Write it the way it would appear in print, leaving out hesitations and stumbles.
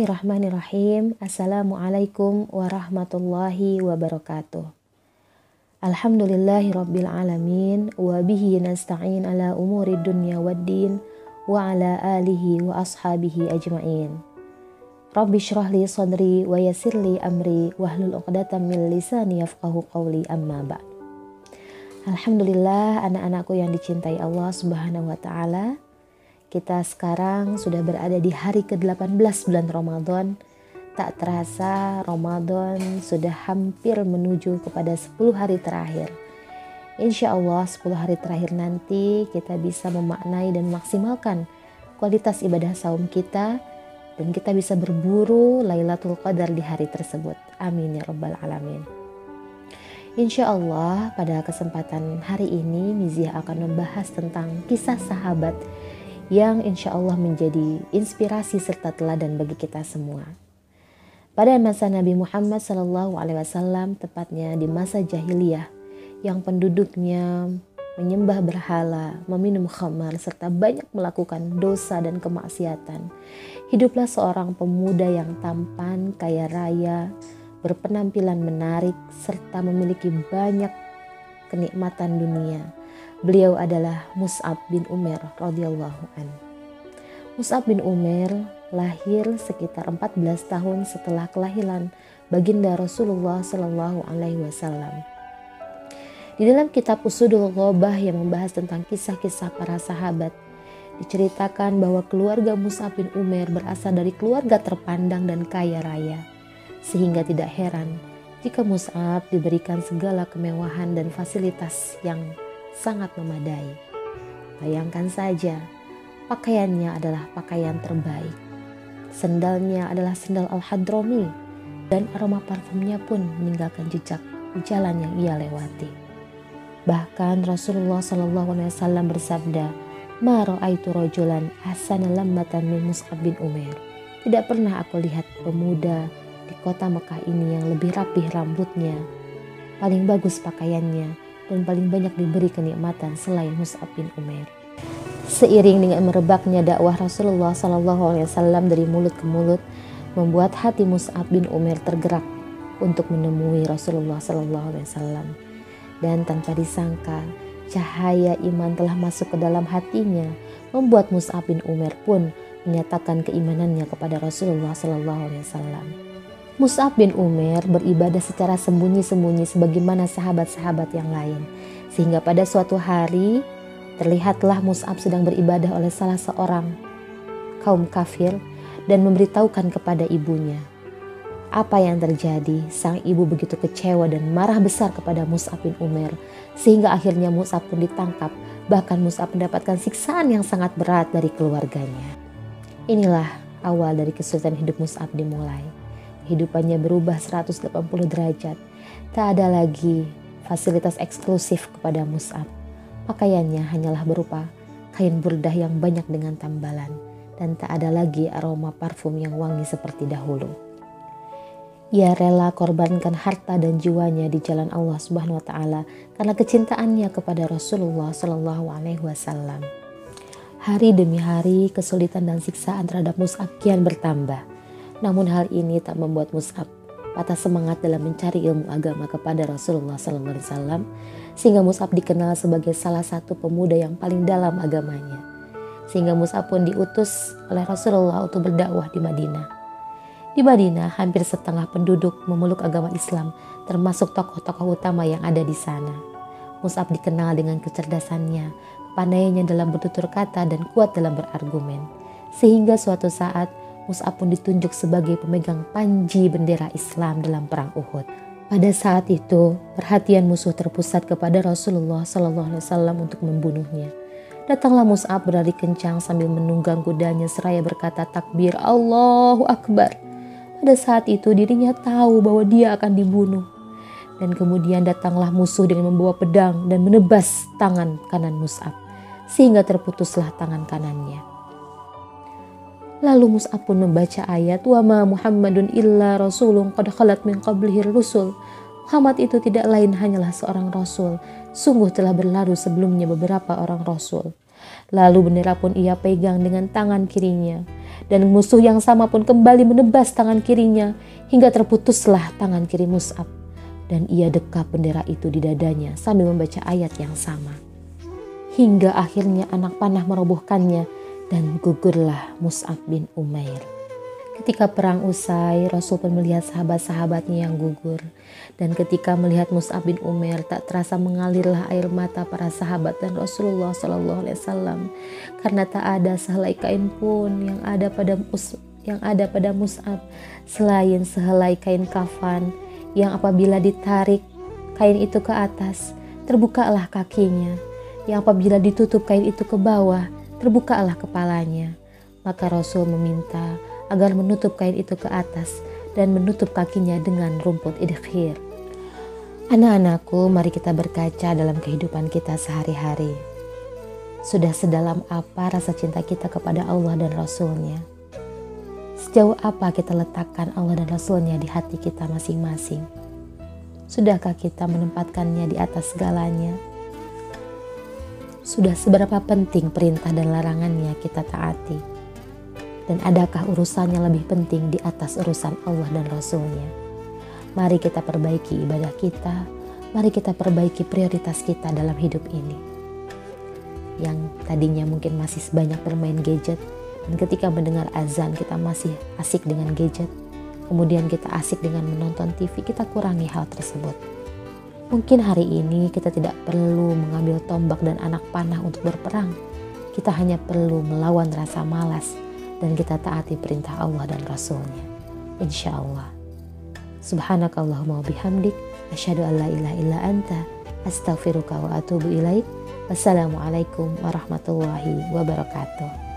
Bismillahirrahmanirrahim. Assalamualaikum warahmatullahi wabarakatuh. Alhamdulillahirabbil alamin wa bihi nasta'in ala umuri dunya waddin wa ala alihi wa ashabihi ajmain. Rabbi shrah li sadri wa yassir li amri wahlul 'uqdatam min lisani yafqahu qawli, amma ba'd. Alhamdulillah, anak-anakku yang dicintai Allah Subhanahu wa taala. Kita sekarang sudah berada di hari ke-18 bulan Ramadan. Tak terasa Ramadan sudah hampir menuju kepada 10 hari terakhir. Insya Allah 10 hari terakhir nanti kita bisa memaknai dan maksimalkan kualitas ibadah saum kita. Dan kita bisa berburu Lailatul Qadar di hari tersebut. Amin ya rabbal alamin. Insya Allah pada kesempatan hari ini Miziah akan membahas tentang kisah sahabat yang insya Allah menjadi inspirasi serta teladan bagi kita semua. Pada masa Nabi Muhammad SAW, tepatnya di masa jahiliyah, yang penduduknya menyembah berhala, meminum khamar, serta banyak melakukan dosa dan kemaksiatan, hiduplah seorang pemuda yang tampan, kaya raya, berpenampilan menarik, serta memiliki banyak kenikmatan dunia. Beliau adalah Mus'ab bin Umair radhiyallahu anhu. Mus'ab bin Umair lahir sekitar 14 tahun setelah kelahiran baginda Rasulullah sallallahu alaihi wasallam. Di dalam kitab Usudul Ghobah yang membahas tentang kisah-kisah para sahabat, diceritakan bahwa keluarga Mus'ab bin Umair berasal dari keluarga terpandang dan kaya raya. Sehingga tidak heran jika Mus'ab diberikan segala kemewahan dan fasilitas yang sangat memadai. Bayangkan saja, pakaiannya adalah pakaian terbaik. Sendalnya adalah sendal Al-Hadrami dan aroma parfumnya pun meninggalkan jejak di jalan yang ia lewati. Bahkan Rasulullah SAW bersabda, "Ma ra'aitu rajulan ahsana lammatan min Mus'ab bin Umair." Tidak pernah aku lihat pemuda di kota Mekah ini yang lebih rapih rambutnya, paling bagus pakaiannya, dan paling banyak diberi kenikmatan selain Mus'ab bin Umair. Seiring dengan merebaknya dakwah Rasulullah SAW dari mulut ke mulut, membuat hati Mus'ab bin Umair tergerak untuk menemui Rasulullah SAW. Dan tanpa disangka, cahaya iman telah masuk ke dalam hatinya, membuat Mus'ab bin Umair pun menyatakan keimanannya kepada Rasulullah SAW. Mus'ab bin Umair beribadah secara sembunyi-sembunyi sebagaimana sahabat-sahabat yang lain. Sehingga pada suatu hari terlihatlah Mus'ab sedang beribadah oleh salah seorang kaum kafir dan memberitahukan kepada ibunya. Apa yang terjadi? Sang ibu begitu kecewa dan marah besar kepada Mus'ab bin Umair. Sehingga akhirnya Mus'ab pun ditangkap. Bahkan Mus'ab mendapatkan siksaan yang sangat berat dari keluarganya. Inilah awal dari kesulitan hidup Mus'ab dimulai. Kehidupannya berubah 180 derajat. Tak ada lagi fasilitas eksklusif kepada Mus'ab. Pakaiannya hanyalah berupa kain burdah yang banyak dengan tambalan. Dan tak ada lagi aroma parfum yang wangi seperti dahulu. Ia rela korbankan harta dan jiwanya di jalan Allah Subhanahu wa taala karena kecintaannya kepada Rasulullah sallallahu alaihi wasallam. Hari demi hari kesulitan dan siksaan terhadap Mus'ab kian bertambah. Namun hal ini tak membuat Mus'ab patah semangat dalam mencari ilmu agama kepada Rasulullah SAW, sehingga Mus'ab dikenal sebagai salah satu pemuda yang paling dalam agamanya. Sehingga Mus'ab pun diutus oleh Rasulullah untuk berdakwah di Madinah. Di Madinah hampir setengah penduduk memeluk agama Islam, termasuk tokoh-tokoh utama yang ada di sana. Mus'ab dikenal dengan kecerdasannya, kepandaiannya dalam bertutur kata dan kuat dalam berargumen. Sehingga suatu saat Mus'ab pun ditunjuk sebagai pemegang panji bendera Islam dalam perang Uhud. Pada saat itu, perhatian musuh terpusat kepada Rasulullah SAW untuk membunuhnya. Datanglah Mus'ab berlari kencang sambil menunggang kudanya seraya berkata takbir Allahu Akbar. Pada saat itu dirinya tahu bahwa dia akan dibunuh. Dan kemudian datanglah musuh dengan membawa pedang dan menebas tangan kanan Mus'ab, sehingga terputuslah tangan kanannya. Lalu Mus'ab pun membaca ayat wa ma Muhammadun illa rasulun qad khalat min qablihi rusul. Muhammad itu tidak lain hanyalah seorang rasul. Sungguh telah berlalu sebelumnya beberapa orang rasul. Lalu bendera pun ia pegang dengan tangan kirinya. Dan musuh yang sama pun kembali menebas tangan kirinya hingga terputuslah tangan kiri Mus'ab. Dan ia dekap bendera itu di dadanya sambil membaca ayat yang sama. Hingga akhirnya anak panah merobohkannya dan gugurlah Mus'ab bin Umair. Ketika perang usai, Rasul pun melihat sahabat-sahabatnya yang gugur. Dan ketika melihat Mus'ab bin Umair, tak terasa mengalirlah air mata para sahabat dan Rasulullah SAW. Karena tak ada sehelai kain pun yang ada pada Mus'ab selain sehelai kain kafan yang apabila ditarik kain itu ke atas, terbukalah kakinya. Yang apabila ditutup kain itu ke bawah, terbukalah kepalanya. Maka Rasul meminta agar menutup kain itu ke atas dan menutup kakinya dengan rumput idkhir. Anak-anakku, mari kita berkaca dalam kehidupan kita sehari-hari. Sudah sedalam apa rasa cinta kita kepada Allah dan Rasul-Nya? Sejauh apa kita letakkan Allah dan Rasul-Nya di hati kita masing-masing? Sudahkah kita menempatkannya di atas segalanya? Sudah seberapa penting perintah dan larangannya kita taati? Dan adakah urusannya lebih penting di atas urusan Allah dan Rasul-Nya? Mari kita perbaiki ibadah kita. Mari kita perbaiki prioritas kita dalam hidup ini. Yang tadinya mungkin masih banyak bermain gadget. Dan ketika mendengar azan kita masih asik dengan gadget. Kemudian kita asik dengan menonton TV. Kita kurangi hal tersebut. Mungkin hari ini kita tidak perlu mengambil tombak dan anak panah untuk berperang. Kita hanya perlu melawan rasa malas. Dan kita taati perintah Allah dan Rasul-Nya. Insya Allah. Subhanakallahumma bihamdik. Asyhadu an la ilaha illa anta. Astaghfiruka wa atubu ilaik. Wassalamualaikum warahmatullahi wabarakatuh.